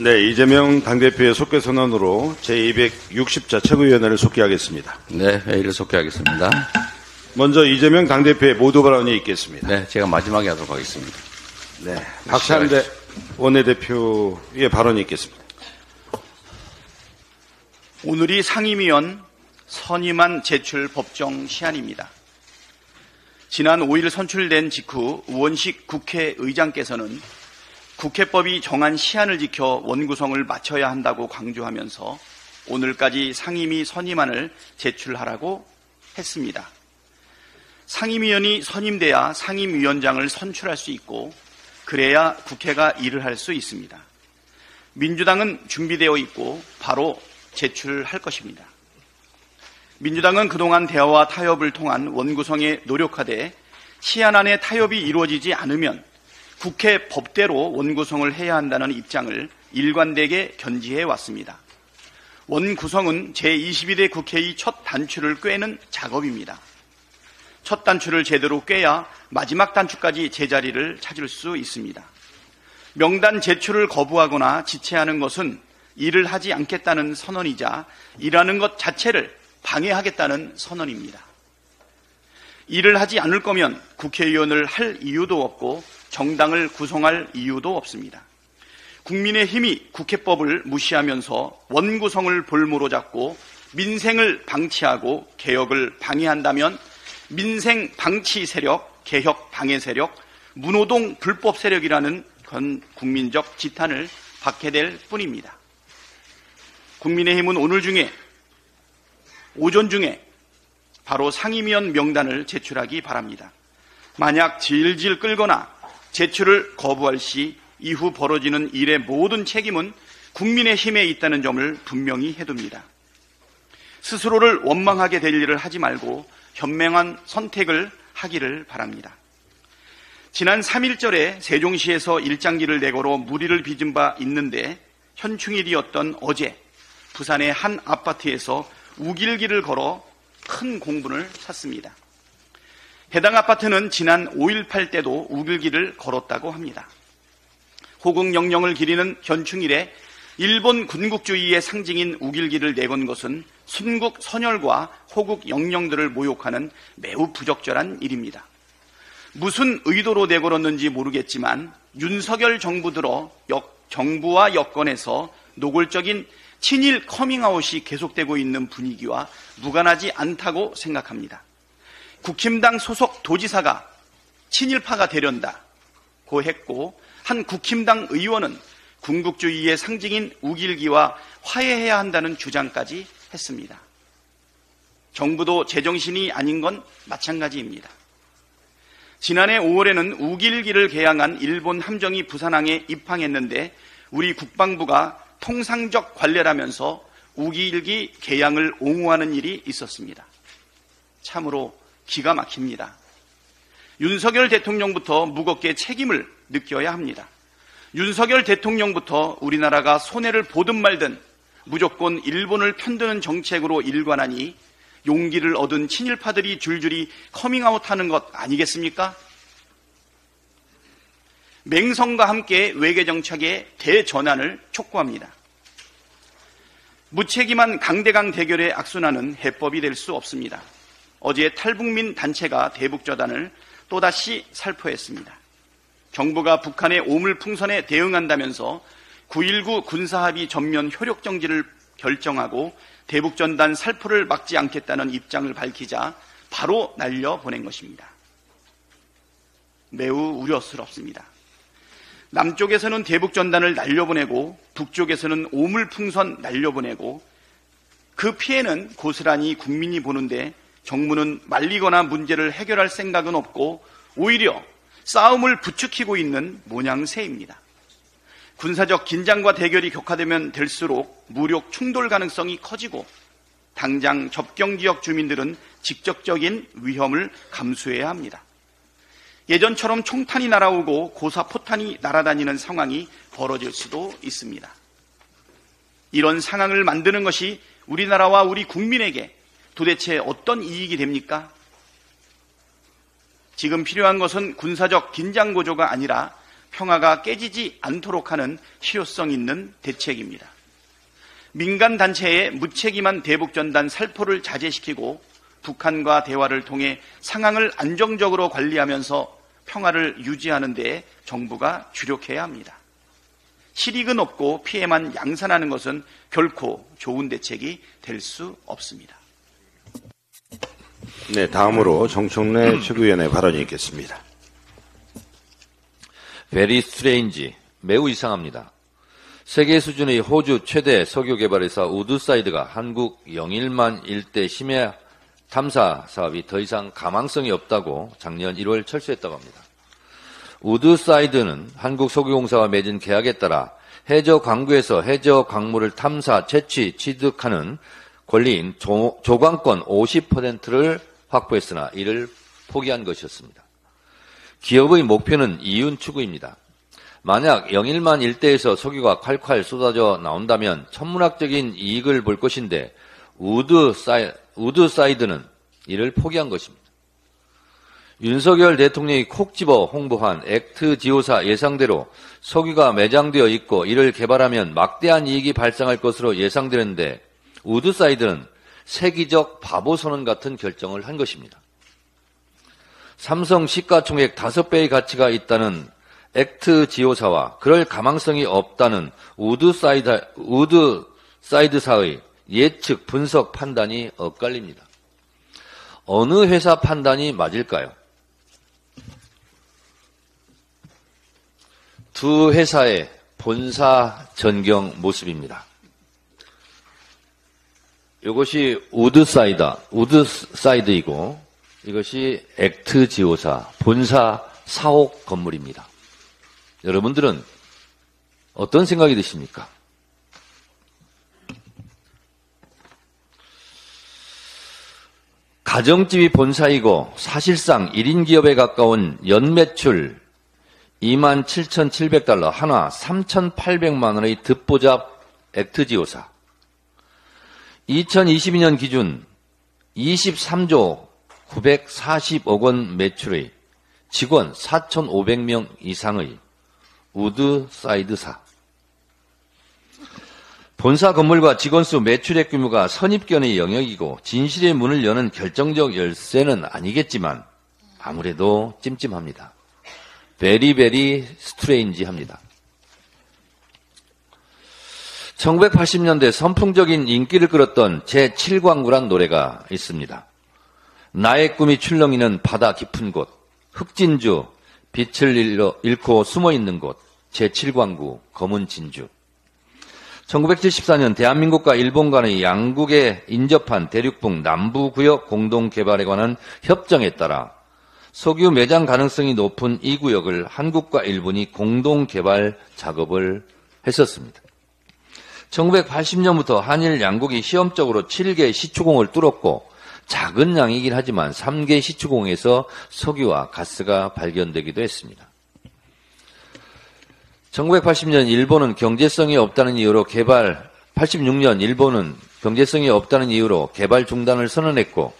네, 이재명 당대표의 속개 선언으로 제260자 최고위원회를 속개하겠습니다. 네, 회의를 속개하겠습니다. 먼저 이재명 당대표의 모두 발언이 있겠습니다. 네, 제가 마지막에 하도록 하겠습니다. 네, 박찬대 원내대표의 발언이 있겠습니다. 오늘이 상임위원 선임안 제출 법정 시한입니다. 지난 5일 선출된 직후 우원식 국회의장께서는 국회법이 정한 시한을 지켜 원구성을 마쳐야 한다고 강조하면서 오늘까지 상임위 선임안을 제출하라고 했습니다. 상임위원이 선임돼야 상임위원장을 선출할 수 있고 그래야 국회가 일을 할 수 있습니다. 민주당은 준비되어 있고 바로 제출할 것입니다. 민주당은 그동안 대화와 타협을 통한 원구성에 노력하되 시한 안에 타협이 이루어지지 않으면 국회 법대로 원구성을 해야 한다는 입장을 일관되게 견지해 왔습니다. 원구성은 제22대 국회의 첫 단추를 꿰는 작업입니다. 첫 단추를 제대로 꿰야 마지막 단추까지 제자리를 찾을 수 있습니다. 명단 제출을 거부하거나 지체하는 것은 일을 하지 않겠다는 선언이자 일하는 것 자체를 방해하겠다는 선언입니다. 일을 하지 않을 거면 국회의원을 할 이유도 없고 정당을 구성할 이유도 없습니다. 국민의힘이 국회법을 무시하면서 원구성을 볼모로 잡고 민생을 방치하고 개혁을 방해한다면 민생 방치 세력, 개혁 방해 세력, 무노동 불법 세력이라는 건 국민적 지탄을 받게 될 뿐입니다. 국민의힘은 오전 중에 바로 상임위원 명단을 제출하기 바랍니다. 만약 질질 끌거나 제출을 거부할 시 이후 벌어지는 일의 모든 책임은 국민의힘에 있다는 점을 분명히 해둡니다. 스스로를 원망하게 될 일을 하지 말고 현명한 선택을 하기를 바랍니다. 지난 3.1절에 세종시에서 일장기를 내걸어 무리를 빚은 바 있는데 현충일이었던 어제 부산의 한 아파트에서 우길기를 걸어 큰 공분을 샀습니다. 해당 아파트는 지난 5.18 때도 우길기를 걸었다고 합니다. 호국 영령을 기리는 현충일에 일본 군국주의의 상징인 우길기를 내건 것은 순국 선열과 호국 영령들을 모욕하는 매우 부적절한 일입니다. 무슨 의도로 내걸었는지 모르겠지만 윤석열 정부 들어 정부와 여권에서 노골적인 친일 커밍아웃이 계속되고 있는 분위기와 무관하지 않다고 생각합니다. 국힘당 소속 도지사가 친일파가 되련다고 했고 한 국힘당 의원은 군국주의의 상징인 우길기와 화해해야 한다는 주장까지 했습니다. 정부도 제정신이 아닌 건 마찬가지입니다. 지난해 5월에는 우길기를 개항한 일본 함정이 부산항에 입항했는데 우리 국방부가 통상적 관례라면서 우길기 개항을 옹호하는 일이 있었습니다. 참으로 기가 막힙니다. 윤석열 대통령부터 무겁게 책임을 느껴야 합니다. 윤석열 대통령부터 우리나라가 손해를 보든 말든 무조건 일본을 편드는 정책으로 일관하니 용기를 얻은 친일파들이 줄줄이 커밍아웃하는 것 아니겠습니까? 맹성과 함께 외교정책의 대전환을 촉구합니다. 무책임한 강대강 대결의 악순환은 해법이 될 수 없습니다. 어제 탈북민 단체가 대북저단을 또다시 살포했습니다. 정부가 북한의 오물풍선에 대응한다면서 9.19 군사합의 전면 효력정지를 결정하고 대북전단 살포를 막지 않겠다는 입장을 밝히자 바로 날려보낸 것입니다. 매우 우려스럽습니다. 남쪽에서는 대북전단을 날려보내고 북쪽에서는 오물풍선 날려보내고 그 피해는 고스란히 국민이 보는데 정부는 말리거나 문제를 해결할 생각은 없고 오히려 싸움을 부추기고 있는 모양새입니다. 군사적 긴장과 대결이 격화되면 될수록 무력 충돌 가능성이 커지고 당장 접경지역 주민들은 직접적인 위험을 감수해야 합니다. 예전처럼 총탄이 날아오고 고사포탄이 날아다니는 상황이 벌어질 수도 있습니다. 이런 상황을 만드는 것이 우리나라와 우리 국민에게 도대체 어떤 이익이 됩니까? 지금 필요한 것은 군사적 긴장 고조가 아니라 평화가 깨지지 않도록 하는 실효성 있는 대책입니다. 민간 단체의 무책임한 대북전단 살포를 자제시키고 북한과 대화를 통해 상황을 안정적으로 관리하면서 평화를 유지하는 데 정부가 주력해야 합니다. 실익은 없고 피해만 양산하는 것은 결코 좋은 대책이 될 수 없습니다. 네, 다음으로 정청래 최고위원의 발언이 있겠습니다. Very strange, 매우 이상합니다. 세계 수준의 호주 최대 석유 개발회사 우드사이드가 한국 영일만 일대 심해 탐사 사업이 더 이상 가망성이 없다고 작년 1월 철수했다고 합니다. 우드사이드는 한국석유공사와 맺은 계약에 따라 해저 광구에서 해저 광물을 탐사, 채취, 취득하는 권리인 조광권 50%를 확보했으나 이를 포기한 것이었습니다. 기업의 목표는 이윤 추구입니다. 만약 영일만 일대에서 석유가 콸콸 쏟아져 나온다면 천문학적인 이익을 볼 것인데 우드사이드는 이를 포기한 것입니다. 윤석열 대통령이 콕 집어 홍보한 액트 지오사 예상대로 석유가 매장되어 있고 이를 개발하면 막대한 이익이 발생할 것으로 예상되는데 우드사이드는 세기적 바보 선언 같은 결정을 한 것입니다. 삼성 시가총액 5배의 가치가 있다는 액트 지오사와 그럴 가망성이 없다는 우드사이드사의 예측, 분석, 판단이 엇갈립니다. 어느 회사 판단이 맞을까요? 두 회사의 본사 전경 모습입니다. 이것이 우드사이드이고 이것이 액트 지오사 본사 사옥 건물입니다. 여러분들은 어떤 생각이 드십니까? 가정집이 본사이고 사실상 1인 기업에 가까운 연매출 27,700달러 하나 3,800만 원의 듣보잡 액트지오사 2022년 기준 23조 940억 원 매출의 직원 4,500명 이상의 우드사이드사 본사 건물과 직원수 매출액 규모가 선입견의 영역이고 진실의 문을 여는 결정적 열쇠는 아니겠지만 아무래도 찜찜합니다. 베리베리 스트레인지합니다. 1980년대 선풍적인 인기를 끌었던 제7광구란 노래가 있습니다. 나의 꿈이 출렁이는 바다 깊은 곳, 흑진주, 빛을 잃고 숨어있는 곳, 제7광구, 검은 진주. 1974년 대한민국과 일본 간의 양국에 인접한 대륙북 남부구역 공동개발에 관한 협정에 따라 석유 매장 가능성이 높은 이 구역을 한국과 일본이 공동개발 작업을 했었습니다. 1980년부터 한일 양국이 시험적으로 7개 시추공을 뚫었고 작은 양이긴 하지만 3개 시추공에서 석유와 가스가 발견되기도 했습니다. 1980년 일본은 경제성이 없다는 이유로 86년 일본은 경제성이 없다는 이유로 개발 중단을 선언했고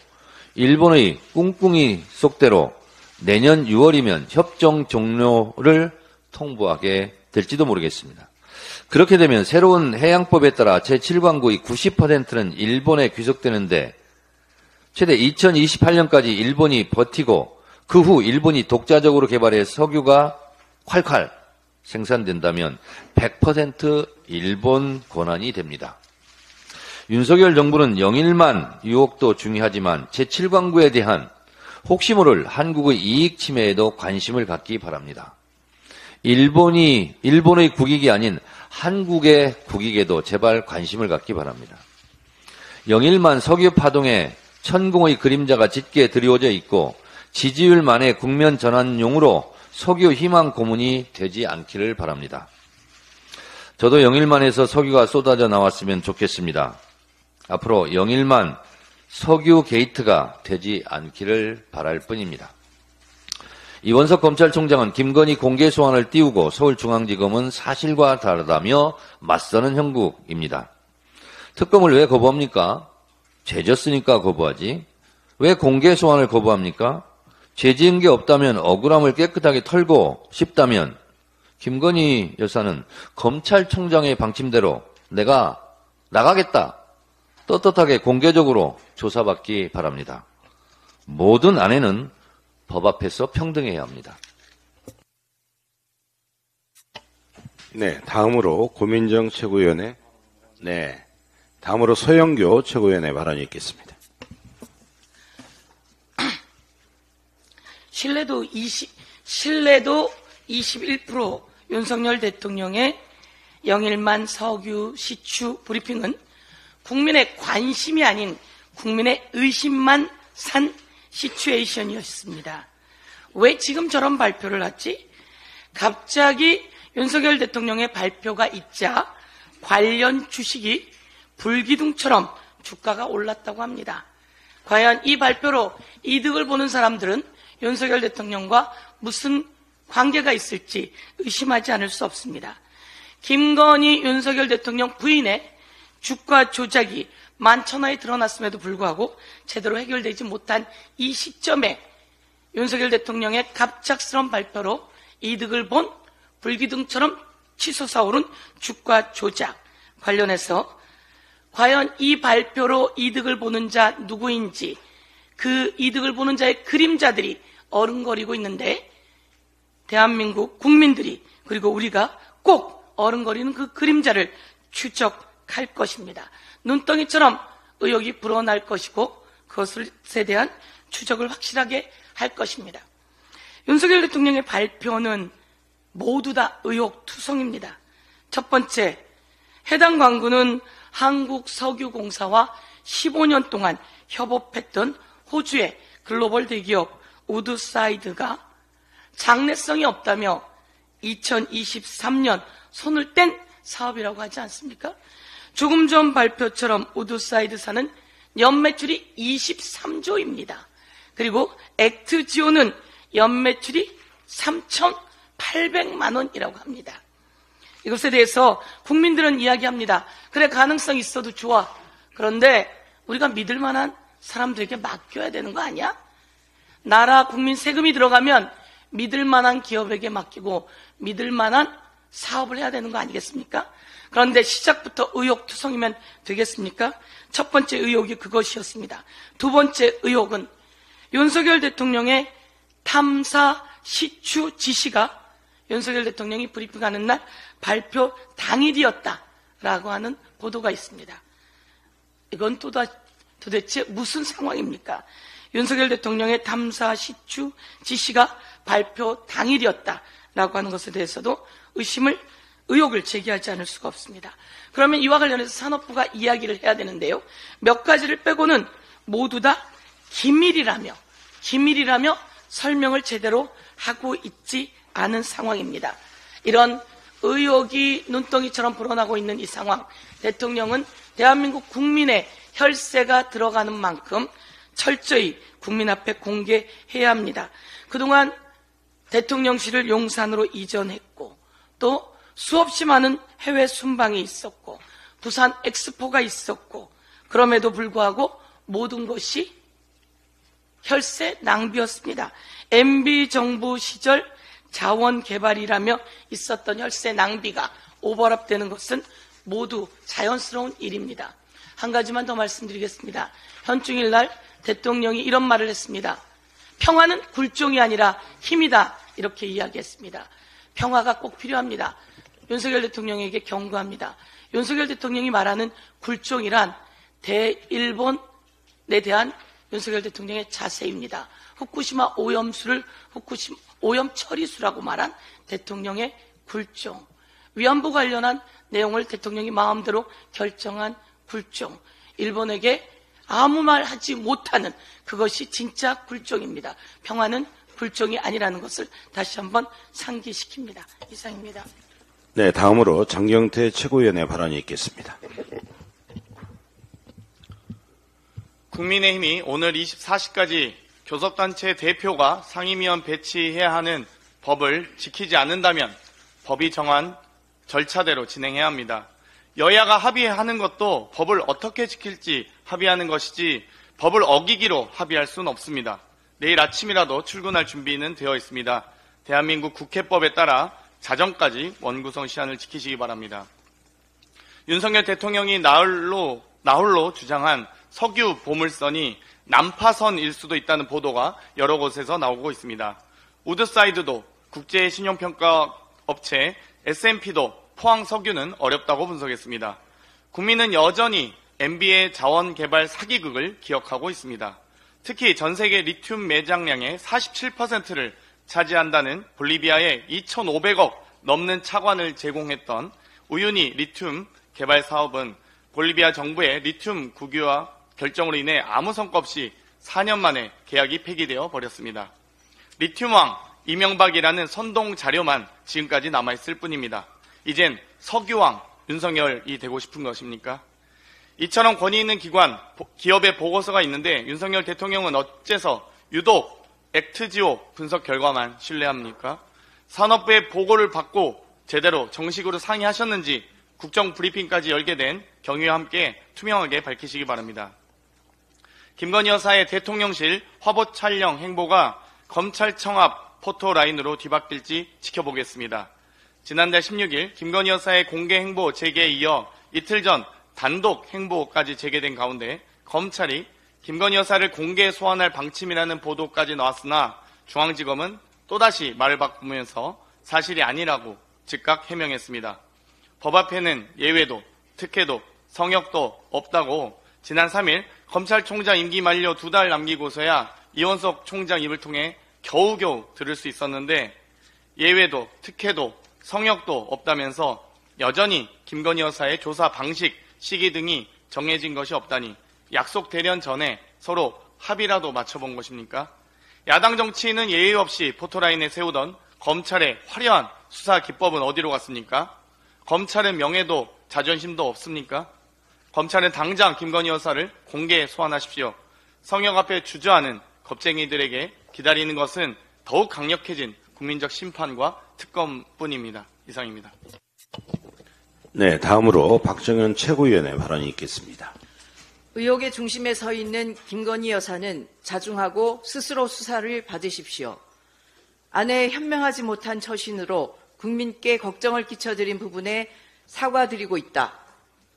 일본의 꿍꿍이 속대로 내년 6월이면 협정 종료를 통보하게 될지도 모르겠습니다. 그렇게 되면 새로운 해양법에 따라 제7광구의 90%는 일본에 귀속되는데 최대 2028년까지 일본이 버티고 그 후 일본이 독자적으로 개발해 석유가 콸콸 생산된다면 100% 일본 권한이 됩니다. 윤석열 정부는 영일만 유혹도 중요하지만 제7광구에 대한 혹시 모를 한국의 이익 침해에도 관심을 갖기 바랍니다. 일본의 국익이 아닌 한국의 국익에도 제발 관심을 갖기 바랍니다. 영일만 석유 파동에 천공의 그림자가 짙게 드리워져 있고 지지율만의 국면 전환용으로 석유 희망 고문이 되지 않기를 바랍니다. 저도 영일만에서 석유가 쏟아져 나왔으면 좋겠습니다. 앞으로 영일만 석유 게이트가 되지 않기를 바랄 뿐입니다. 이원석 검찰총장은 김건희 공개 소환을 띄우고 서울중앙지검은 사실과 다르다며 맞서는 형국입니다. 특검을 왜 거부합니까? 죄졌으니까 거부하지. 왜 공개 소환을 거부합니까? 죄 지은 게 없다면 억울함을 깨끗하게 털고 싶다면 김건희 여사는 검찰총장의 방침대로 내가 나가겠다. 떳떳하게 공개적으로 조사받기 바랍니다. 모든 아내는 법 앞에서 평등해야 합니다. 네, 다음으로 고민정 최고위원회, 다음으로 서영교 최고위원회 발언이 있겠습니다. 신뢰도 21% 윤석열 대통령의 영일만 석유 시추 브리핑은 국민의 관심이 아닌 국민의 의심만 산 시츄에이션이었습니다. 왜 지금 저런 발표를 하지? 갑자기 윤석열 대통령의 발표가 있자 관련 주식이 불기둥처럼 주가가 올랐다고 합니다. 과연 이 발표로 이득을 보는 사람들은 윤석열 대통령과 무슨 관계가 있을지 의심하지 않을 수 없습니다. 김건희 윤석열 대통령 부인의 주가 조작이 만천하에 드러났음에도 불구하고 제대로 해결되지 못한 이 시점에 윤석열 대통령의 갑작스러운 발표로 이득을 본 불기둥처럼 치솟아 오른 주가 조작 관련해서 과연 이 발표로 이득을 보는 자 누구인지, 그 이득을 보는 자의 그림자들이 어른거리고 있는데 대한민국 국민들이 그리고 우리가 꼭 어른거리는 그 그림자를 추적할 것입니다. 눈덩이처럼 의혹이 불어날 것이고 그것에 대한 추적을 확실하게 할 것입니다. 윤석열 대통령의 발표는 모두 다 의혹투성입니다. 첫 번째, 해당 광구는 한국석유공사와 15년 동안 협업했던 호주의 글로벌 대기업 우드사이드가 장래성이 없다며 2023년 손을 뗀 사업이라고 하지 않습니까? 조금 전 발표처럼 우드사이드사는 연매출이 23조입니다. 그리고 액트지오는 연매출이 3,800만 원이라고 합니다. 이것에 대해서 국민들은 이야기합니다. 그래, 가능성 있어도 좋아. 그런데 우리가 믿을 만한 사람들에게 맡겨야 되는 거 아니야? 나라 국민 세금이 들어가면 믿을 만한 기업에게 맡기고 믿을 만한 사업을 해야 되는 거 아니겠습니까? 그런데 시작부터 의혹투성이면 되겠습니까? 첫 번째 의혹이 그것이었습니다. 두 번째 의혹은 윤석열 대통령의 탐사 시추 지시가 윤석열 대통령이 브리핑하는 날 발표 당일이었다라고 하는 보도가 있습니다. 이건 도대체 무슨 상황입니까? 윤석열 대통령의 탐사 시추 지시가 발표 당일이었다라고 하는 것에 대해서도 의혹을 제기하지 않을 수가 없습니다. 그러면 이와 관련해서 산업부가 이야기를 해야 되는데요. 몇 가지를 빼고는 모두 다 기밀이라며 설명을 제대로 하고 있지 않은 상황입니다. 이런 의혹이 눈덩이처럼 불어나고 있는 이 상황, 대통령은 대한민국 국민의 혈세가 들어가는 만큼 철저히 국민 앞에 공개해야 합니다. 그동안 대통령실을 용산으로 이전했고 또 수없이 많은 해외 순방이 있었고 부산 엑스포가 있었고 그럼에도 불구하고 모든 것이 혈세 낭비였습니다. MB 정부 시절 자원 개발이라며 있었던 혈세 낭비가 오버랩되는 것은 모두 자연스러운 일입니다. 한 가지만 더 말씀드리겠습니다. 현충일 날 대통령이 이런 말을 했습니다. 평화는 굴종이 아니라 힘이다, 이렇게 이야기했습니다. 평화가 꼭 필요합니다. 윤석열 대통령에게 경고합니다. 윤석열 대통령이 말하는 굴종이란 대일본에 대한 윤석열 대통령의 자세입니다. 후쿠시마 오염수를 오염 처리수라고 말한 대통령의 굴종, 위안부 관련한 내용을 대통령이 마음대로 결정한 굴종, 일본에게 아무 말 하지 못하는 그것이 진짜 굴종입니다. 평화는 굴종이 아니라는 것을 다시 한번 상기시킵니다. 이상입니다. 네, 다음으로 장경태 최고위원의 발언이 있겠습니다. 국민의힘이 오늘 24시까지 교섭단체 대표가 상임위원 배치해야 하는 법을 지키지 않는다면 법이 정한 절차대로 진행해야 합니다. 여야가 합의하는 것도 법을 어떻게 지킬지 합의하는 것이지 법을 어기기로 합의할 수는 없습니다. 내일 아침이라도 출근할 준비는 되어 있습니다. 대한민국 국회법에 따라 자정까지 원구성 시한을 지키시기 바랍니다. 윤석열 대통령이 나홀로 주장한 석유 보물선이 난파선일 수도 있다는 보도가 여러 곳에서 나오고 있습니다. 우드사이드도 국제 신용평가 업체 S&P도 포항 석유는 어렵다고 분석했습니다. 국민은 여전히 MB의 자원 개발 사기극을 기억하고 있습니다. 특히 전 세계 리튬 매장량의 47%를 차지한다는 볼리비아에 2,500억 넘는 차관을 제공했던 우유니 리튬 개발 사업은 볼리비아 정부의 리튬 국유화 결정으로 인해 아무 성과 없이 4년 만에 계약이 폐기되어 버렸습니다. 리튬왕 이명박이라는 선동 자료만 지금까지 남아있을 뿐입니다. 이젠 석유왕 윤석열이 되고 싶은 것입니까? 이처럼 권위 있는 기관, 기업의 보고서가 있는데 윤석열 대통령은 어째서 유독 액트지오 분석 결과만 신뢰합니까? 산업부의 보고를 받고 제대로 정식으로 상의하셨는지 국정 브리핑까지 열게 된 경위와 함께 투명하게 밝히시기 바랍니다. 김건희 여사의 대통령실 화보 촬영 행보가 검찰청 앞 포토라인으로 뒤바뀔지 지켜보겠습니다. 지난달 16일 김건희 여사의 공개 행보 재개에 이어 이틀 전 단독 행보까지 재개된 가운데 검찰이 김건희 여사를 공개 소환할 방침이라는 보도까지 나왔으나 중앙지검은 또다시 말을 바꾸면서 사실이 아니라고 즉각 해명했습니다. 법 앞에는 예외도, 특혜도, 성역도 없다고 지난 3일 검찰총장 임기 만료 2달 남기고서야 이원석 총장 입을 통해 겨우겨우 들을 수 있었는데 예외도, 특혜도, 성역도 없다면서 여전히 김건희 여사의 조사 방식, 시기 등이 정해진 것이 없다니 약속 대련 전에 서로 합의라도 맞춰본 것입니까? 야당 정치인은 예의 없이 포토라인에 세우던 검찰의 화려한 수사 기법은 어디로 갔습니까? 검찰은 명예도 자존심도 없습니까? 검찰은 당장 김건희 여사를 공개 소환하십시오. 성역 앞에 주저하는 겁쟁이들에게 기다리는 것은 더욱 강력해진 국민적 심판과 특검뿐입니다. 이상입니다. 네, 다음으로 박정현 최고위원의 발언이 있겠습니다. 의혹의 중심에 서 있는 김건희 여사는 자중하고 스스로 수사를 받으십시오. 아내의 현명하지 못한 처신으로 국민께 걱정을 끼쳐드린 부분에 사과드리고 있다.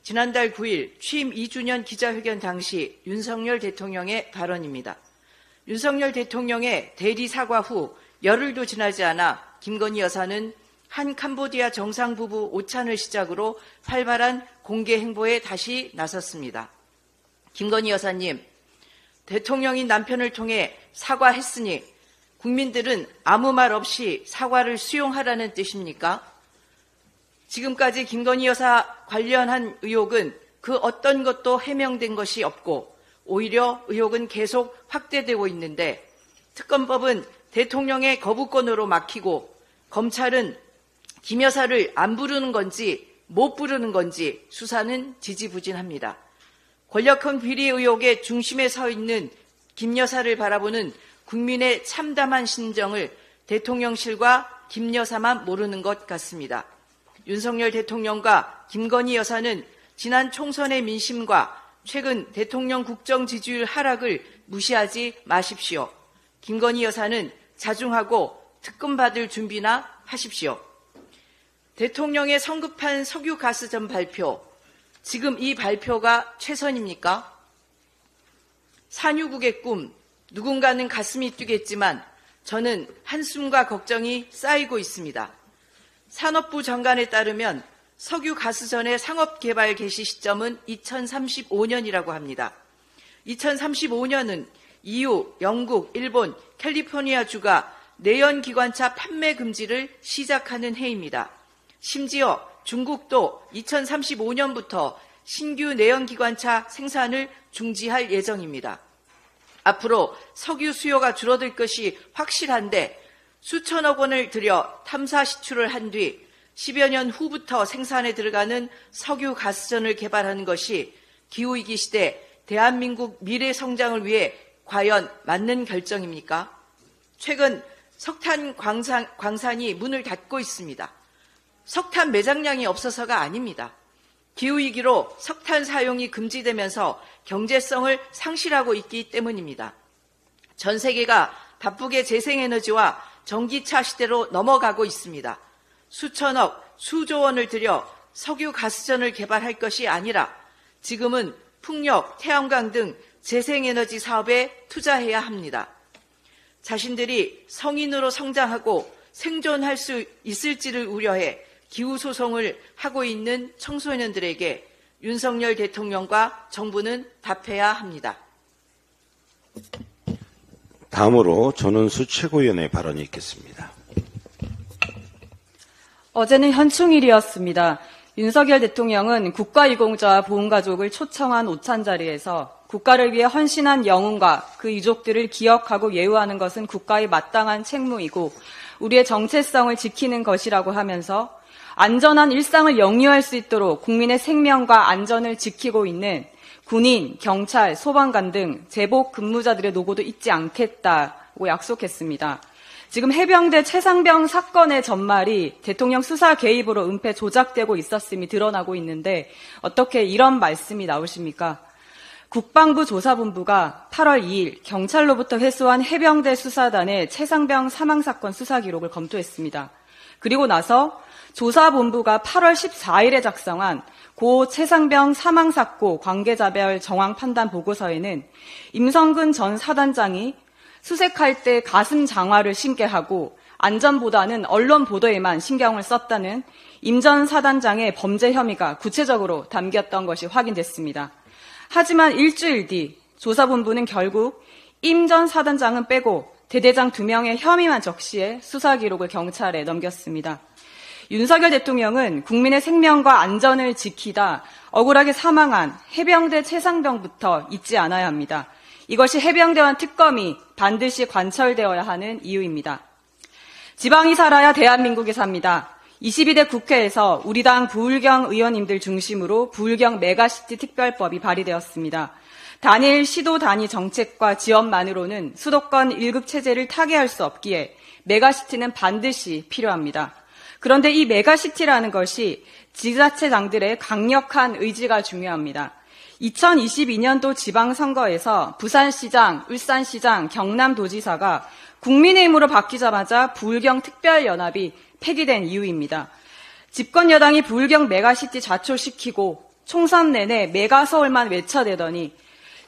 지난달 9일 취임 2주년 기자회견 당시 윤석열 대통령의 발언입니다. 윤석열 대통령의 대리 사과 후 열흘도 지나지 않아 김건희 여사는 한 캄보디아 정상부부 오찬을 시작으로 활발한 공개 행보에 다시 나섰습니다. 김건희 여사님, 대통령이 남편을 통해 사과했으니 국민들은 아무 말 없이 사과를 수용하라는 뜻입니까? 지금까지 김건희 여사 관련한 의혹은 그 어떤 것도 해명된 것이 없고 오히려 의혹은 계속 확대되고 있는데 특검법은 대통령의 거부권으로 막히고 검찰은 김 여사를 안 부르는 건지 못 부르는 건지 수사는 지지부진합니다. 권력형 비리 의혹의 중심에 서 있는 김 여사를 바라보는 국민의 참담한 심정을 대통령실과 김 여사만 모르는 것 같습니다. 윤석열 대통령과 김건희 여사는 지난 총선의 민심과 최근 대통령 국정 지지율 하락을 무시하지 마십시오. 김건희 여사는 자중하고 특검 받을 준비나 하십시오. 대통령의 성급한 석유가스전 발표, 지금 이 발표가 최선입니까? 산유국의 꿈, 누군가는 가슴이 뛰겠지만 저는 한숨과 걱정이 쌓이고 있습니다. 산업부 장관에 따르면 석유가스전의 상업개발 개시 시점은 2035년이라고 합니다. 2035년은 EU, 영국, 일본, 캘리포니아주가 내연기관차 판매 금지를 시작하는 해입니다. 심지어 중국도 2035년부터 신규 내연기관차 생산을 중지할 예정입니다. 앞으로 석유 수요가 줄어들 것이 확실한데 수천억 원을 들여 탐사 시추를 한 뒤 10여 년 후부터 생산에 들어가는 석유 가스전을 개발하는 것이 기후위기 시대 대한민국 미래 성장을 위해 과연 맞는 결정입니까? 최근 석탄 광산이 문을 닫고 있습니다. 석탄 매장량이 없어서가 아닙니다. 기후위기로 석탄 사용이 금지되면서 경제성을 상실하고 있기 때문입니다. 전 세계가 바쁘게 재생에너지와 전기차 시대로 넘어가고 있습니다. 수천억, 수조 원을 들여 석유 가스전을 개발할 것이 아니라 지금은 풍력, 태양광 등 재생에너지 사업에 투자해야 합니다. 자신들이 성인으로 성장하고 생존할 수 있을지를 우려해 기후소송을 하고 있는 청소년들에게 윤석열 대통령과 정부는 답해야 합니다. 다음으로 전원수 최고위원의 발언이 있겠습니다. 어제는 현충일이었습니다. 윤석열 대통령은 국가유공자와 보훈가족을 초청한 오찬 자리에서 국가를 위해 헌신한 영웅과 그 유족들을 기억하고 예우하는 것은 국가의 마땅한 책무이고 우리의 정체성을 지키는 것이라고 하면서 안전한 일상을 영유할 수 있도록 국민의 생명과 안전을 지키고 있는 군인, 경찰, 소방관 등 제복 근무자들의 노고도 잊지 않겠다고 약속했습니다. 지금 해병대 최상병 사건의 전말이 대통령 수사 개입으로 은폐 조작되고 있었음이 드러나고 있는데 어떻게 이런 말씀이 나오십니까? 국방부 조사본부가 8월 2일 경찰로부터 회수한 해병대 수사단의 최상병 사망사건 수사 기록을 검토했습니다. 그리고 나서 조사본부가 8월 14일에 작성한 고 최상병 사망사고 관계자별 정황 판단 보고서에는 임성근 전 사단장이 수색할 때 가슴 장화를 신게 하고 안전보다는 언론 보도에만 신경을 썼다는 임 전 사단장의 범죄 혐의가 구체적으로 담겼던 것이 확인됐습니다. 하지만 일주일 뒤 조사본부는 결국 임 전 사단장은 빼고 대대장 2명의 혐의만 적시해 수사 기록을 경찰에 넘겼습니다. 윤석열 대통령은 국민의 생명과 안전을 지키다 억울하게 사망한 해병대 최상병부터 잊지 않아야 합니다. 이것이 해병대원 특검이 반드시 관철되어야 하는 이유입니다. 지방이 살아야 대한민국이 삽니다. 22대 국회에서 우리 당 부울경 의원님들 중심으로 부울경 메가시티 특별법이 발의되었습니다. 단일 시도 단위 정책과 지원만으로는 수도권 1급 체제를 타개할 수 없기에 메가시티는 반드시 필요합니다. 그런데 이 메가시티라는 것이 지자체장들의 강력한 의지가 중요합니다. 2022년도 지방선거에서 부산시장, 울산시장, 경남도지사가 국민의힘으로 바뀌자마자 부울경 특별연합이 폐기된 이유입니다. 집권 여당이 부울경 메가시티 좌초시키고 총선 내내 메가서울만 외쳐대더니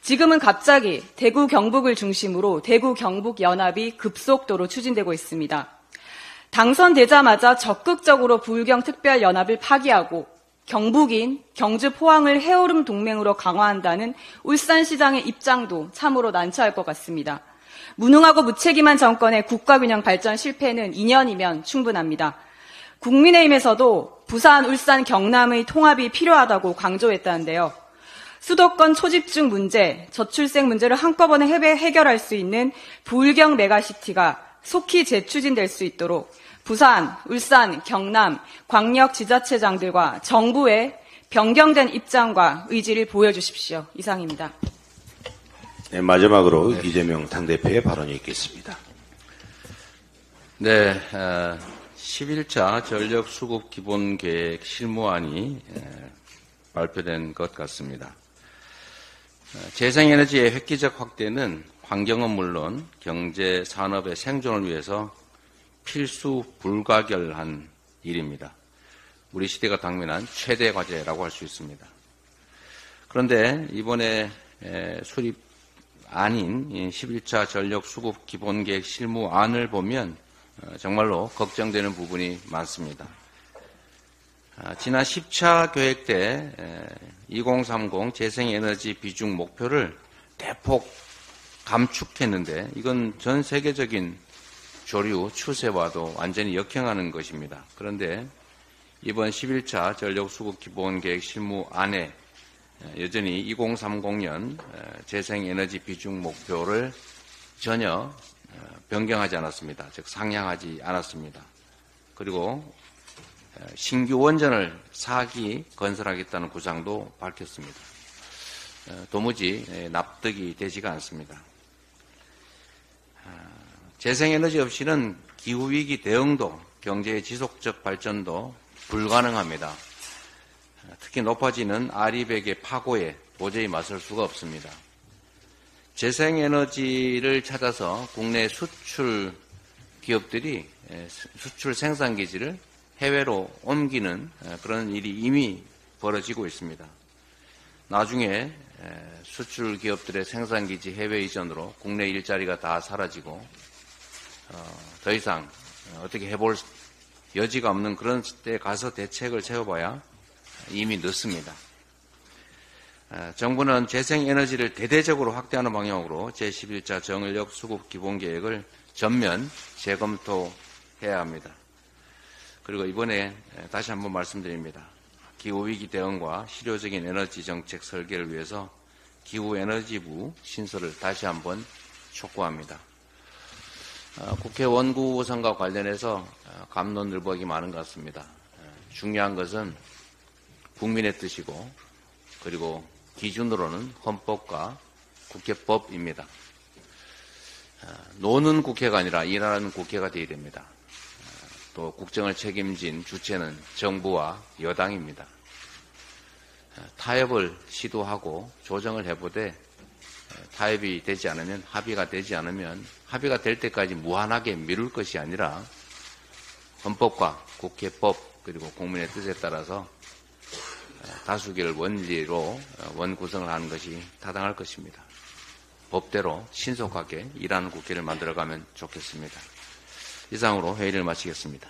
지금은 갑자기 대구 경북을 중심으로 대구 경북 연합이 급속도로 추진되고 있습니다. 당선되자마자 적극적으로 부울경 특별연합을 파기하고 경북인, 경주 포항을 해오름 동맹으로 강화한다는 울산시장의 입장도 참으로 난처할 것 같습니다. 무능하고 무책임한 정권의 국가균형 발전 실패는 2년이면 충분합니다. 국민의힘에서도 부산, 울산, 경남의 통합이 필요하다고 강조했다는데요. 수도권 초집중 문제, 저출생 문제를 한꺼번에 해결할 수 있는 부울경 메가시티가 속히 재추진될 수 있도록 부산, 울산, 경남, 광역지자체장들과 정부의 변경된 입장과 의지를 보여주십시오. 이상입니다. 네, 마지막으로 이재명 당대표의 발언이 있겠습니다. 네, 11차 전력수급기본계획 실무안이 발표된 것 같습니다. 재생에너지의 획기적 확대는 환경은 물론 경제, 산업의 생존을 위해서 필수 불가결한 일입니다. 우리 시대가 당면한 최대 과제라고 할 수 있습니다. 그런데 이번에 수립 아닌 11차 전력수급 기본계획 실무안을 보면 정말로 걱정되는 부분이 많습니다. 지난 10차 계획 때 2030 재생에너지 비중 목표를 대폭 감축했는데 이건 전 세계적인 조류 추세와도 완전히 역행하는 것입니다. 그런데 이번 11차 전력수급 기본계획 실무안에 여전히 2030년 재생에너지 비중 목표를 전혀 변경하지 않았습니다. 즉 상향하지 않았습니다. 그리고 신규 원전을 4기 건설하겠다는 구상도 밝혔습니다. 도무지 납득이 되지가 않습니다. 재생에너지 없이는 기후위기 대응도 경제의 지속적 발전도 불가능합니다. 특히 높아지는 아리백의 파고에 도저히 맞설 수가 없습니다. 재생에너지를 찾아서 국내 수출 기업들이 수출 생산기지를 해외로 옮기는 그런 일이 이미 벌어지고 있습니다. 나중에 수출 기업들의 생산기지 해외 이전으로 국내 일자리가 다 사라지고 더 이상 어떻게 해볼 여지가 없는 그런 때 가서 대책을 세워봐야 이미 늦습니다. 정부는 재생에너지를 대대적으로 확대하는 방향으로 제11차 정인력 수급 기본계획을 전면 재검토해야 합니다. 그리고 이번에 다시 한번 말씀드립니다. 기후위기 대응과 실효적인 에너지 정책 설계를 위해서 기후에너지부 신설을 다시 한번 촉구합니다. 국회 원구성과 관련해서 갑론을박이 많은 것 같습니다. 중요한 것은 국민의 뜻이고 그리고 기준으로는 헌법과 국회법입니다. 노는 국회가 아니라 일하는 국회가 되어야 됩니다. 또 국정을 책임진 주체는 정부와 여당입니다. 타협을 시도하고 조정을 해보되 타협이 되지 않으면 합의가 되지 않으면 합의가 될 때까지 무한하게 미룰 것이 아니라 헌법과 국회법 그리고 국민의 뜻에 따라서 다수결 원리로 원구성을 하는 것이 타당할 것입니다. 법대로 신속하게 일하는 국회를 만들어가면 좋겠습니다. 이상으로 회의를 마치겠습니다.